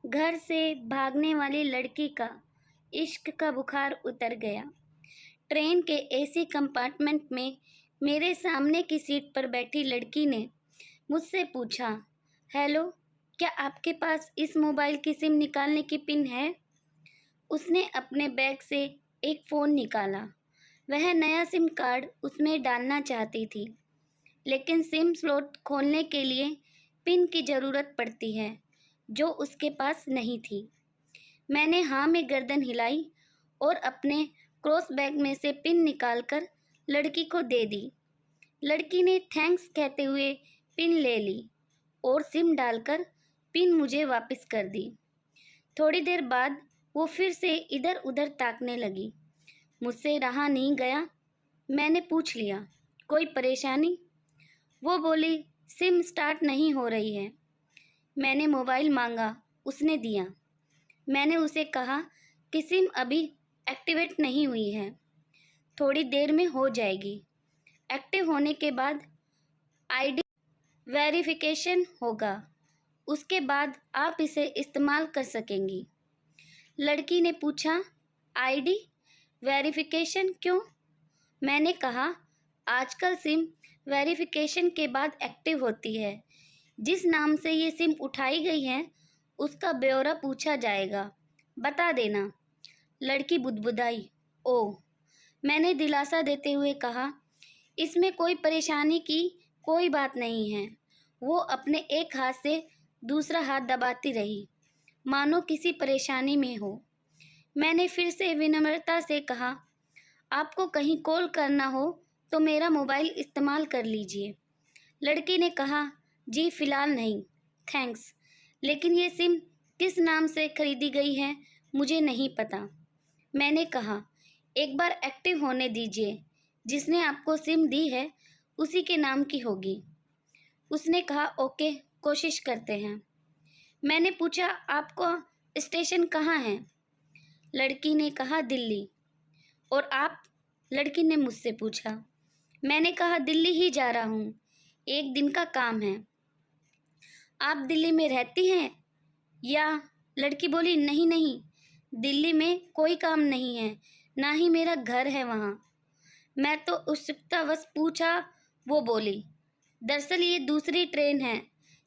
घर से भागने वाली लड़की का इश्क का बुखार उतर गया। ट्रेन के एसी कंपार्टमेंट में मेरे सामने की सीट पर बैठी लड़की ने मुझसे पूछा, हेलो, क्या आपके पास इस मोबाइल की सिम निकालने की पिन है? उसने अपने बैग से एक फ़ोन निकाला। वह नया सिम कार्ड उसमें डालना चाहती थी, लेकिन सिम स्लॉट खोलने के लिए पिन की ज़रूरत पड़ती है, जो उसके पास नहीं थी। मैंने हाँ में गर्दन हिलाई और अपने क्रॉस बैग में से पिन निकालकर लड़की को दे दी। लड़की ने थैंक्स कहते हुए पिन ले ली और सिम डालकर पिन मुझे वापस कर दी। थोड़ी देर बाद वो फिर से इधर उधर ताकने लगी। मुझसे रहा नहीं गया। मैंने पूछ लिया, कोई परेशानी? वो बोली, सिम स्टार्ट नहीं हो रही है। मैंने मोबाइल मांगा, उसने दिया। मैंने उसे कहा कि सिम अभी एक्टिवेट नहीं हुई है, थोड़ी देर में हो जाएगी। एक्टिव होने के बाद आईडी वेरिफिकेशन होगा, उसके बाद आप इसे इस्तेमाल कर सकेंगी। लड़की ने पूछा, आईडी वेरिफिकेशन क्यों? मैंने कहा, आजकल सिम वेरिफिकेशन के बाद एक्टिव होती है। जिस नाम से ये सिम उठाई गई है उसका ब्यौरा पूछा जाएगा, बता देना। लड़की बुदबुदाई। ओह। मैंने दिलासा देते हुए कहा, इसमें कोई परेशानी की कोई बात नहीं है। वो अपने एक हाथ से दूसरा हाथ दबाती रही, मानो किसी परेशानी में हो। मैंने फिर से विनम्रता से कहा, आपको कहीं कॉल करना हो तो मेरा मोबाइल इस्तेमाल कर लीजिए। लड़की ने कहा, जी फ़िलहाल नहीं, थैंक्स, लेकिन ये सिम किस नाम से खरीदी गई है मुझे नहीं पता। मैंने कहा, एक बार एक्टिव होने दीजिए, जिसने आपको सिम दी है उसी के नाम की होगी। उसने कहा, ओके, कोशिश करते हैं। मैंने पूछा, आपको स्टेशन कहाँ है? लड़की ने कहा, दिल्ली। और आप? लड़की ने मुझसे पूछा। मैंने कहा, दिल्ली ही जा रहा हूँ, एक दिन का काम है। आप दिल्ली में रहती हैं या? लड़की बोली, नहीं नहीं, दिल्ली में कोई काम नहीं है, ना ही मेरा घर है वहाँ। मैं तो उत्सुकतावश पूछा। वो बोली, दरअसल ये दूसरी ट्रेन है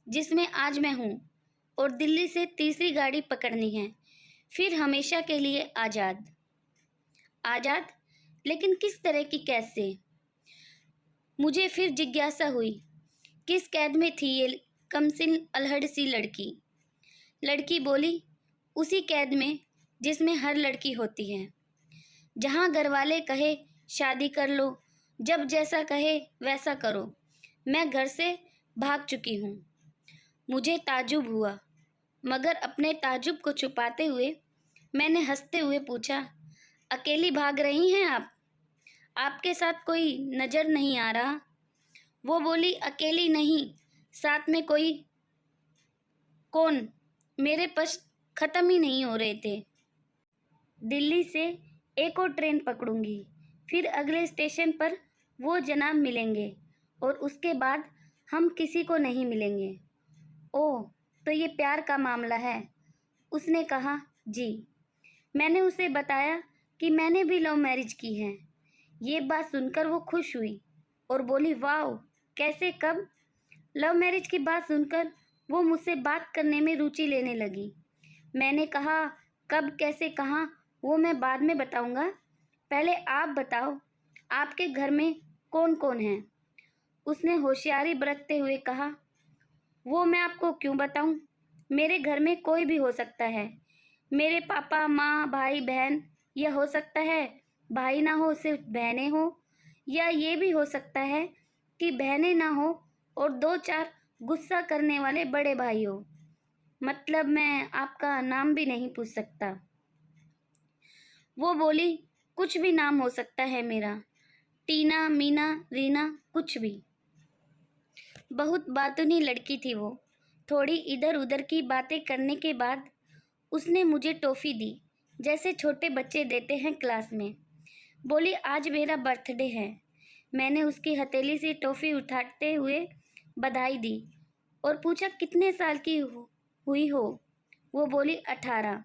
जिसमें आज मैं हूँ और दिल्ली से तीसरी गाड़ी पकड़नी है, फिर हमेशा के लिए आज़ाद। आज़ाद? लेकिन किस तरह की, कैसे? मुझे फिर जिज्ञासा हुई, किस कैद में थी ये कमसिन अल्हड़ सी लड़की? लड़की बोली, उसी कैद में जिसमें हर लड़की होती है, जहाँ घरवाले कहे शादी कर लो, जब जैसा कहे वैसा करो। मैं घर से भाग चुकी हूँ। मुझे ताज्जुब हुआ, मगर अपने ताज्जुब को छुपाते हुए मैंने हंसते हुए पूछा, अकेली भाग रही हैं आप? आपके साथ कोई नज़र नहीं आ रहा? वो बोली, अकेली नहीं, साथ में कोई। कौन? मेरे पास ख़त्म ही नहीं हो रहे थे। दिल्ली से एक और ट्रेन पकड़ूंगी, फिर अगले स्टेशन पर वो जनाब मिलेंगे और उसके बाद हम किसी को नहीं मिलेंगे। ओह, तो ये प्यार का मामला है? उसने कहा, जी। मैंने उसे बताया कि मैंने भी लव मैरिज की है। ये बात सुनकर वो खुश हुई और बोली, वाह, कैसे, कब? लव मैरिज की बात सुनकर वो मुझसे बात करने में रुचि लेने लगी। मैंने कहा, कब, कैसे, कहाँ, वो मैं बाद में बताऊंगा, पहले आप बताओ, आपके घर में कौन कौन है? उसने होशियारी बरतते हुए कहा, वो मैं आपको क्यों बताऊं? मेरे घर में कोई भी हो सकता है। मेरे पापा, माँ, भाई, बहन, या हो सकता है भाई ना हो, सिर्फ बहनें हो, या ये भी हो सकता है कि बहनें ना हो और दो चार गुस्सा करने वाले बड़े भाई हो। मतलब मैं आपका नाम भी नहीं पूछ सकता। वो बोली, कुछ भी नाम हो सकता है मेरा, टीना, मीना, रीना, कुछ भी। बहुत बातूनी लड़की थी वो। थोड़ी इधर उधर की बातें करने के बाद उसने मुझे टॉफ़ी दी, जैसे छोटे बच्चे देते हैं क्लास में। बोली, आज मेरा बर्थडे है। मैंने उसकी हथेली से टॉफ़ी उठाते हुए बधाई दी और पूछा, कितने साल की हुई हो? वो बोली 18।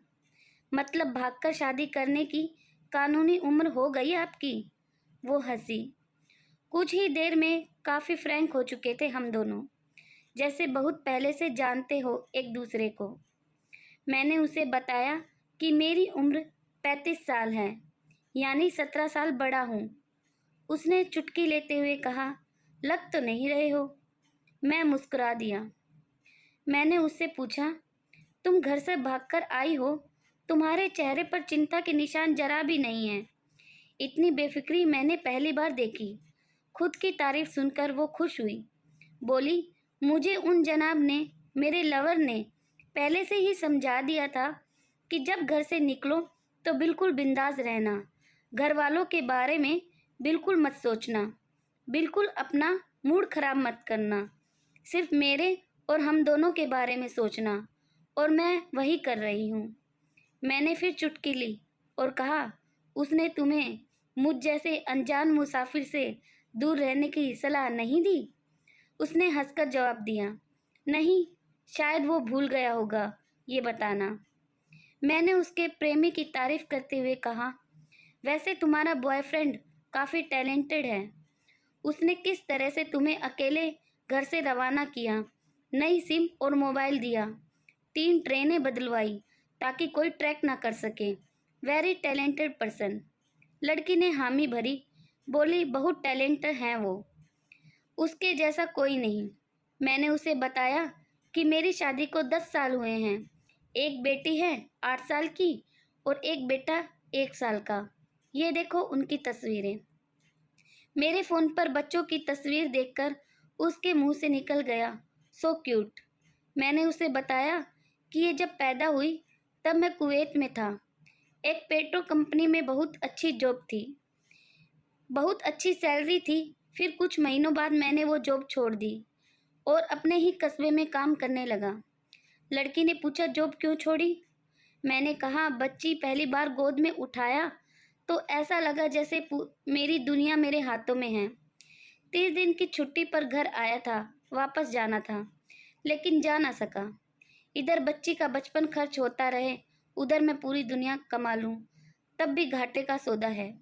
मतलब भागकर शादी करने की कानूनी उम्र हो गई आपकी? वो हंसी। कुछ ही देर में काफ़ी फ्रैंक हो चुके थे हम दोनों, जैसे बहुत पहले से जानते हो एक दूसरे को। मैंने उसे बताया कि मेरी उम्र 35 साल है, यानी 17 साल बड़ा हूँ। उसने चुटकी लेते हुए कहा, लग तो नहीं रहे हो। मैं मुस्कुरा दिया। मैंने उससे पूछा, तुम घर से भागकर आई हो, तुम्हारे चेहरे पर चिंता के निशान जरा भी नहीं है। इतनी बेफिक्री मैंने पहली बार देखी। खुद की तारीफ सुनकर वो खुश हुई। बोली, मुझे उन जनाब ने, मेरे लवर ने पहले से ही समझा दिया था कि जब घर से निकलो तो बिल्कुल बिंदास रहना, घर वालों के बारे में बिल्कुल मत सोचना, बिल्कुल अपना मूड खराब मत करना, सिर्फ मेरे और हम दोनों के बारे में सोचना। और मैं वही कर रही हूँ। मैंने फिर चुटकी ली और कहा, उसने तुम्हें मुझ जैसे अनजान मुसाफिर से दूर रहने की सलाह नहीं दी? उसने हंसकर जवाब दिया, नहीं, शायद वो भूल गया होगा ये बताना। मैंने उसके प्रेमी की तारीफ करते हुए कहा, वैसे तुम्हारा बॉयफ्रेंड काफ़ी टैलेंटेड है। उसने किस तरह से तुम्हें अकेले घर से रवाना किया, नई सिम और मोबाइल दिया, 3 ट्रेनें बदलवाई ताकि कोई ट्रैक ना कर सके। Very talented person. लड़की ने हामी भरी, बोली, बहुत टैलेंटेड हैं वो, उसके जैसा कोई नहीं। मैंने उसे बताया कि मेरी शादी को 10 साल हुए हैं। एक बेटी है 8 साल की और एक बेटा 1 साल का। ये देखो उनकी तस्वीरें। मेरे फ़ोन पर बच्चों की तस्वीर देखकर उसके मुंह से निकल गया, सो क्यूट। मैंने उसे बताया कि ये जब पैदा हुई तब मैं कुवैत में था। एक पेट्रो कंपनी में बहुत अच्छी जॉब थी, बहुत अच्छी सैलरी थी। फिर कुछ महीनों बाद मैंने वो जॉब छोड़ दी और अपने ही कस्बे में काम करने लगा। लड़की ने पूछा, जॉब क्यों छोड़ी? मैंने कहा, बच्ची पहली बार गोद में उठाया तो ऐसा लगा जैसे मेरी दुनिया मेरे हाथों में है। 30 दिन की छुट्टी पर घर आया था, वापस जाना था, लेकिन जा ना सका। इधर बच्ची का बचपन खर्च होता रहे, उधर मैं पूरी दुनिया कमा लूँ, तब भी घाटे का सौदा है।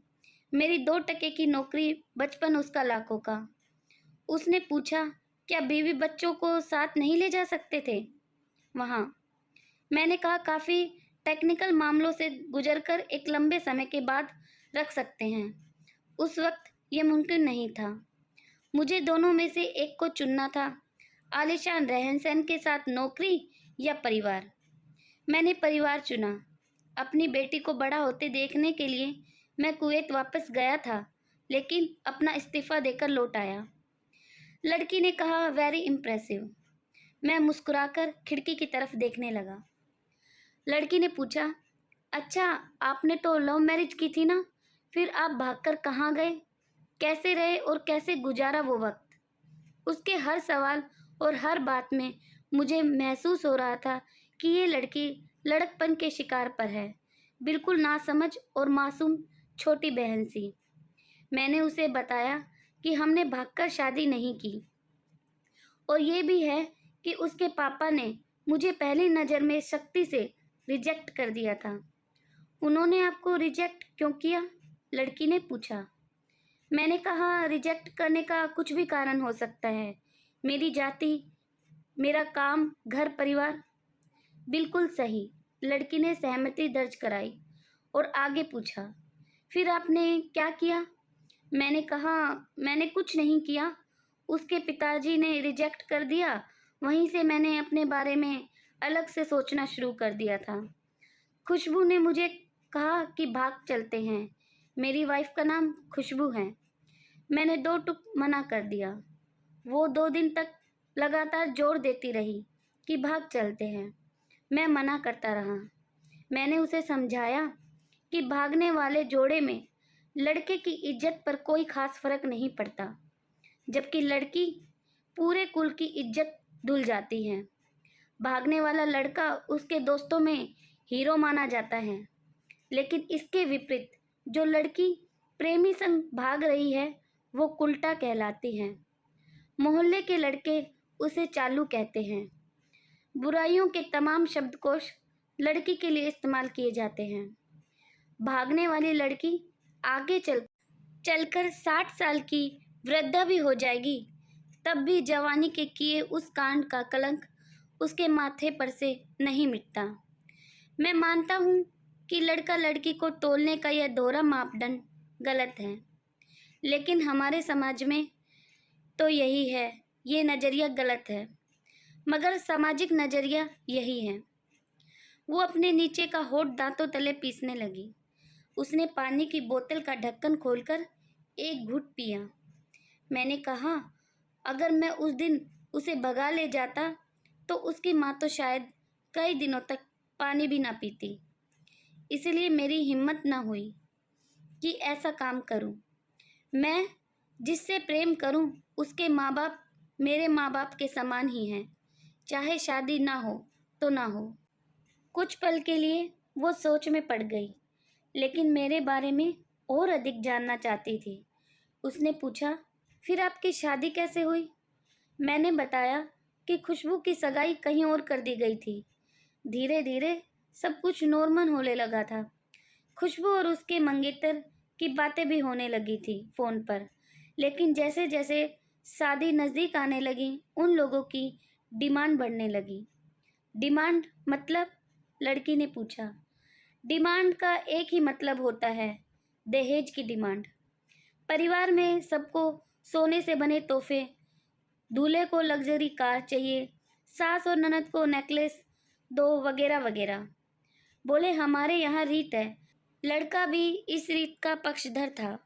मेरी 2 टके की नौकरी, बचपन उसका लाखों का। उसने पूछा, क्या बीवी बच्चों को साथ नहीं ले जा सकते थे वहाँ? मैंने कहा, काफ़ी टेक्निकल मामलों से गुजरकर एक लंबे समय के बाद रख सकते हैं। उस वक्त ये मुमकिन नहीं था। मुझे दोनों में से एक को चुनना था, आलीशान रहन सहन के साथ नौकरी या परिवार। मैंने परिवार चुना। अपनी बेटी को बड़ा होते देखने के लिए मैं कुवैत वापस गया था, लेकिन अपना इस्तीफ़ा देकर लौट आया। लड़की ने कहा, वेरी इम्प्रेसिव। मैं मुस्कुराकर खिड़की की तरफ देखने लगा। लड़की ने पूछा, अच्छा, आपने तो लव मैरिज की थी ना, फिर आप भागकर कहाँ गए? कैसे रहे और कैसे गुजारा वो वक्त? उसके हर सवाल और हर बात में मुझे महसूस हो रहा था कि ये लड़की लड़कपन के शिकार पर है, बिल्कुल नासमझ और मासूम छोटी बहन सी। मैंने उसे बताया कि हमने भागकर शादी नहीं की, और ये भी है कि उसके पापा ने मुझे पहली नज़र में सख्ती से रिजेक्ट कर दिया था। उन्होंने आपको रिजेक्ट क्यों किया? लड़की ने पूछा। मैंने कहा, रिजेक्ट करने का कुछ भी कारण हो सकता है। मेरी जाति, मेरा काम, घर परिवार। बिल्कुल सही। लड़की ने सहमति दर्ज कराई और आगे पूछा, फिर आपने क्या किया? मैंने कहा, मैंने कुछ नहीं किया। उसके पिताजी ने रिजेक्ट कर दिया, वहीं से मैंने अपने बारे में अलग से सोचना शुरू कर दिया था। खुशबू ने मुझे कहा कि भाग चलते हैं। मेरी वाइफ का नाम खुशबू है। मैंने 2 टुक मना कर दिया। वो 2 दिन तक लगातार जोर देती रही कि भाग चलते हैं। मैं मना करता रहा। मैंने उसे समझाया कि भागने वाले जोड़े में लड़के की इज्जत पर कोई खास फर्क नहीं पड़ता, जबकि लड़की पूरे कुल की इज्जत धुल जाती है। भागने वाला लड़का उसके दोस्तों में हीरो माना जाता है, लेकिन इसके विपरीत जो लड़की प्रेमी संग भाग रही है वो कुल्टा कहलाती है। मोहल्ले के लड़के उसे चालू कहते हैं। बुराइयों के तमाम शब्दकोश लड़की के लिए इस्तेमाल किए जाते हैं। भागने वाली लड़की आगे चलकर 60 साल की वृद्धा भी हो जाएगी, तब भी जवानी के किए उस कांड का कलंक उसके माथे पर से नहीं मिटता। मैं मानता हूँ कि लड़का लड़की को तोलने का यह दोहरा मापदंड गलत है, लेकिन हमारे समाज में तो यही है, ये नज़रिया गलत है, मगर सामाजिक नज़रिया यही है। वो अपने नीचे का होठ दांतों तले पीसने लगी। उसने पानी की बोतल का ढक्कन खोलकर एक घूंट पिया। मैंने कहा, अगर मैं उस दिन उसे भगा ले जाता तो उसकी माँ तो शायद कई दिनों तक पानी भी ना पीती। इसलिए मेरी हिम्मत ना हुई कि ऐसा काम करूं। मैं जिससे प्रेम करूं उसके माँ बाप मेरे माँ बाप के समान ही हैं, चाहे शादी ना हो तो ना हो। कुछ पल के लिए वो सोच में पड़ गई, लेकिन मेरे बारे में और अधिक जानना चाहती थी। उसने पूछा, फिर आपकी शादी कैसे हुई? मैंने बताया कि खुशबू की सगाई कहीं और कर दी गई थी। धीरे धीरे सब कुछ नॉर्मल होने लगा था। खुशबू और उसके मंगेतर की बातें भी होने लगी थी फ़ोन पर, लेकिन जैसे जैसे शादी नज़दीक आने लगी उन लोगों की डिमांड बढ़ने लगी। डिमांड मतलब? लड़की ने पूछा। डिमांड का एक ही मतलब होता है, दहेज की डिमांड। परिवार में सबको सोने से बने तोहफे, दूल्हे को लग्जरी कार चाहिए, सास और ननद को नेकलेस दो, वगैरह वगैरह। बोले, हमारे यहाँ रीत है। लड़का भी इस रीत का पक्षधर था।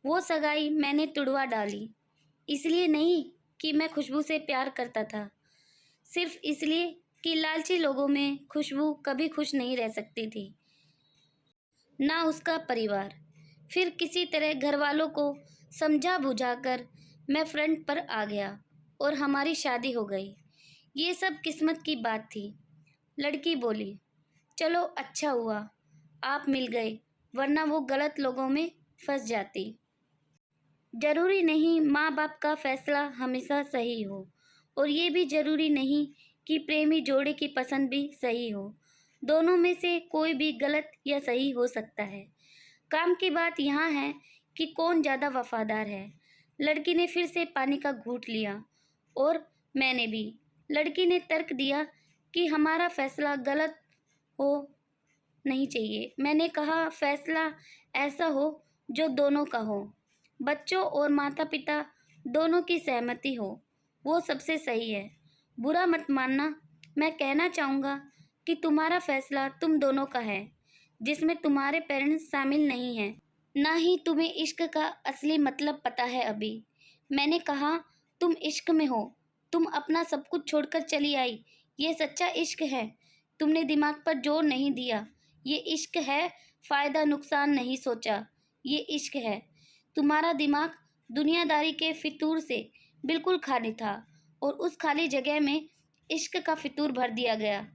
वो सगाई मैंने तुड़वा डाली, इसलिए नहीं कि मैं खुशबू से प्यार करता था, सिर्फ इसलिए कि लालची लोगों में खुशबू कभी खुश नहीं रह सकती थी, ना उसका परिवार। फिर किसी तरह घर वालों को समझा बुझाकर मैं फ्रंट पर आ गया और हमारी शादी हो गई। ये सब किस्मत की बात थी। लड़की बोली, चलो अच्छा हुआ आप मिल गए, वरना वो गलत लोगों में फंस जाती। जरूरी नहीं माँ बाप का फैसला हमेशा सही हो, और ये भी जरूरी नहीं कि प्रेमी जोड़े की पसंद भी सही हो। दोनों में से कोई भी गलत या सही हो सकता है। काम की बात यहाँ है कि कौन ज़्यादा वफादार है। लड़की ने फिर से पानी का घूंट लिया और मैंने भी। लड़की ने तर्क दिया कि हमारा फैसला गलत हो नहीं चाहिए। मैंने कहा, फैसला ऐसा हो जो दोनों का हो, बच्चों और माता पिता दोनों की सहमति हो, वो सबसे सही है। बुरा मत मानना, मैं कहना चाहूँगा कि तुम्हारा फैसला तुम दोनों का है, जिसमें तुम्हारे पेरेंट्स शामिल नहीं हैं। ना ही तुम्हें इश्क का असली मतलब पता है अभी। मैंने कहा, तुम इश्क में हो, तुम अपना सब कुछ छोड़कर चली आई, ये सच्चा इश्क है। तुमने दिमाग पर जोर नहीं दिया, ये इश्क है। फ़ायदा नुकसान नहीं सोचा, ये इश्क है। तुम्हारा दिमाग दुनियादारी के फितूर से बिल्कुल खाली था, और उस खाली जगह में इश्क का फितूर भर दिया गया।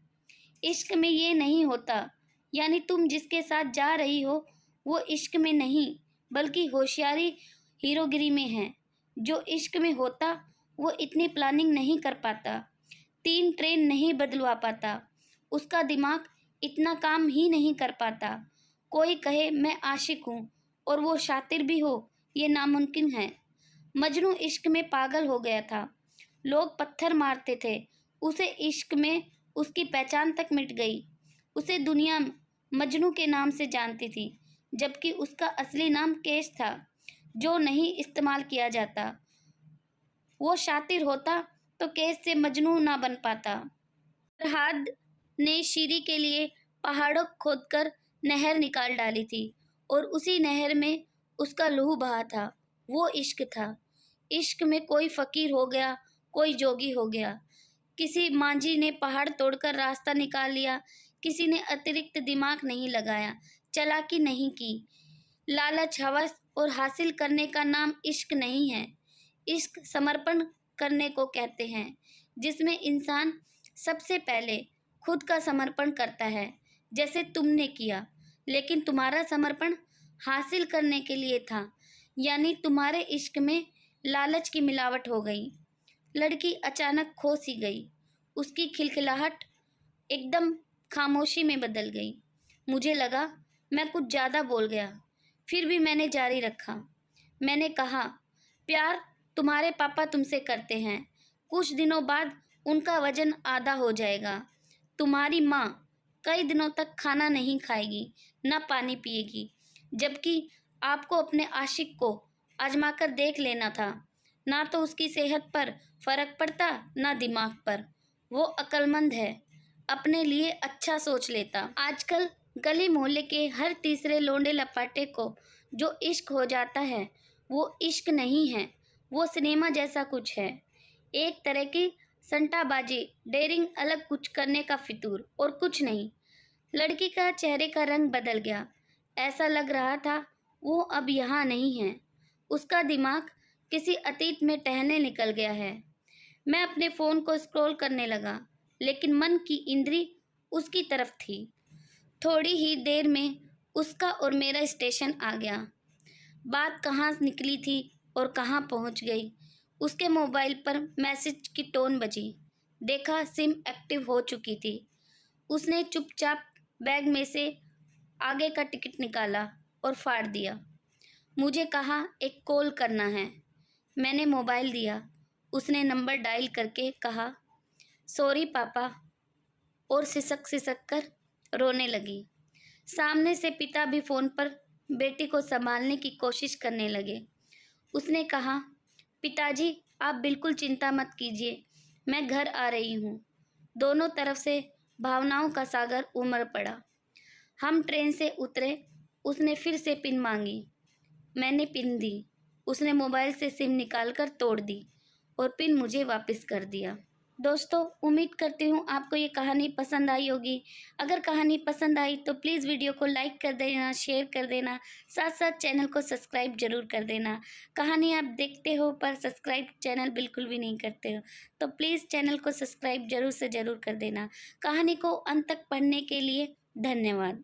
इश्क में ये नहीं होता, यानी तुम जिसके साथ जा रही हो वो इश्क में नहीं, बल्कि होशियारी हीरोगिरी में है। जो इश्क में होता वो इतनी प्लानिंग नहीं कर पाता, 3 ट्रेन नहीं बदलवा पाता, उसका दिमाग इतना काम ही नहीं कर पाता। कोई कहे मैं आशिक हूँ और वो शातिर भी हो, ये नामुमकिन है। मजनू इश्क में पागल हो गया था, लोग पत्थर मारते थे उसे। इश्क में उसकी पहचान तक मिट गई। उसे दुनिया मजनू के नाम से जानती थी, जबकि उसका असली नाम केश था, जो नहीं इस्तेमाल किया जाता। वो शातिर होता तो केश से मजनू ना बन पाता। फरहाद ने शीरी के लिए पहाड़ों खोदकर नहर निकाल डाली थी, और उसी नहर में उसका लहू बहा था। वो इश्क था। इश्क में कोई फकीर हो गया, कोई जोगी हो गया। किसी मांझी ने पहाड़ तोड़कर रास्ता निकाल लिया, किसी ने अतिरिक्त दिमाग नहीं लगाया, चालाकी नहीं की। लालच, हवस और हासिल करने का नाम इश्क नहीं है। इश्क समर्पण करने को कहते हैं, जिसमें इंसान सबसे पहले खुद का समर्पण करता है, जैसे तुमने किया। लेकिन तुम्हारा समर्पण हासिल करने के लिए था, यानी तुम्हारे इश्क में लालच की मिलावट हो गई। लड़की अचानक खो सी गई। उसकी खिलखिलाहट एकदम खामोशी में बदल गई। मुझे लगा मैं कुछ ज़्यादा बोल गया, फिर भी मैंने जारी रखा। मैंने कहा, प्यार तुम्हारे पापा तुमसे करते हैं, कुछ दिनों बाद उनका वजन आधा हो जाएगा। तुम्हारी माँ कई दिनों तक खाना नहीं खाएगी, न पानी पिएगी, जबकि आपको अपने आशिक को आजमा कर देख लेना था। ना तो उसकी सेहत पर फर्क पड़ता, ना दिमाग पर। वो अक्लमंद है, अपने लिए अच्छा सोच लेता। आजकल गली मोहल्ले के हर तीसरे लोंडे लपाटे को जो इश्क हो जाता है, वो इश्क नहीं है, वो सिनेमा जैसा कुछ है। एक तरह की सट्टाबाजी, डेयरिंग, अलग कुछ करने का फितूर, और कुछ नहीं। लड़की का चेहरे का रंग बदल गया। ऐसा लग रहा था वो अब यहाँ नहीं है। उसका दिमाग किसी अतीत में टहलने निकल गया है। मैं अपने फ़ोन को स्क्रॉल करने लगा, लेकिन मन की इंद्री उसकी तरफ थी। थोड़ी ही देर में उसका और मेरा स्टेशन आ गया। बात कहाँ निकली थी और कहाँ पहुँच गई। उसके मोबाइल पर मैसेज की टोन बजी। देखा, सिम एक्टिव हो चुकी थी। उसने चुपचाप बैग में से आगे का टिकट निकाला और फाड़ दिया। मुझे कहा, एक कॉल करना है। मैंने मोबाइल दिया। उसने नंबर डायल करके कहा, सॉरी पापा, और सिसक सिसक कर रोने लगी। सामने से पिता भी फ़ोन पर बेटी को संभालने की कोशिश करने लगे। उसने कहा, पिताजी आप बिल्कुल चिंता मत कीजिए, मैं घर आ रही हूँ। दोनों तरफ से भावनाओं का सागर उमड़ पड़ा। हम ट्रेन से उतरे। उसने फिर से पिन मांगी। मैंने पिन दी। उसने मोबाइल से सिम निकाल कर तोड़ दी और पिन मुझे वापस कर दिया। दोस्तों, उम्मीद करती हूँ आपको ये कहानी पसंद आई होगी। अगर कहानी पसंद आई तो प्लीज़ वीडियो को लाइक कर देना, शेयर कर देना, साथ साथ चैनल को सब्सक्राइब जरूर कर देना। कहानी आप देखते हो पर सब्सक्राइब चैनल बिल्कुल भी नहीं करते हो, तो प्लीज़ चैनल को सब्सक्राइब जरूर से ज़रूर कर देना। कहानी को अंत तक पढ़ने के लिए धन्यवाद।